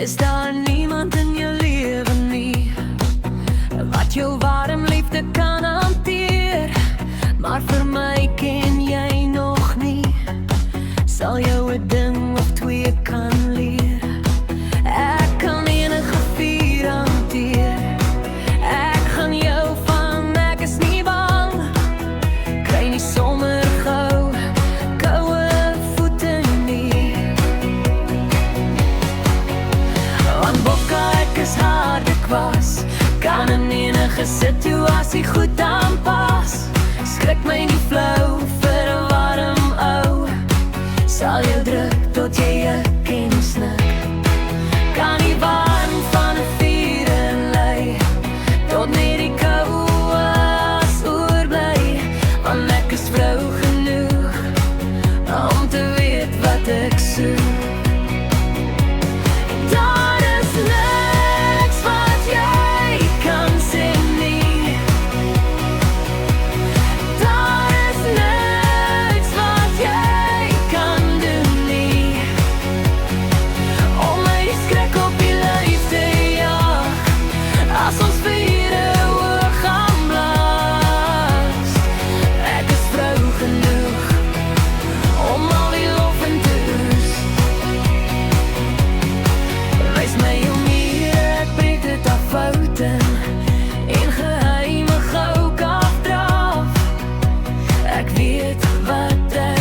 Is daar niemand in jou lewe nie wat jou warm liefde kan hanteer? Maar vir my ken jy nog nie, sal jou 'n ding of twee kan leer. Ek kan enige vuur hanteer, ek gaan jou vang, ek is nie bang. Kry nie sommer gou koue voete nie, want bokke ek is harde kwas, kan in enige situasie goed aanpas. Skrik my nie flou vir 'n warm ou, sal jou druk tot jy 'n kennis nik. Kan nie warm van 'n vuur inlei, tot net die koue as oorbly, want ek is vrou genoeg om te weet wat ek soek. Daar is niks wat jy kan sê nie, daar is niks wat jy kan doen nie, om my die skrik op die lyf te jaag, as ons vure hoog gaan blaas. Ek is vrou genoeg om al die lof en toes. Wys my hoe meer ek breek dit af fouten en geheime gou kan afdraf. Ek weet wat ek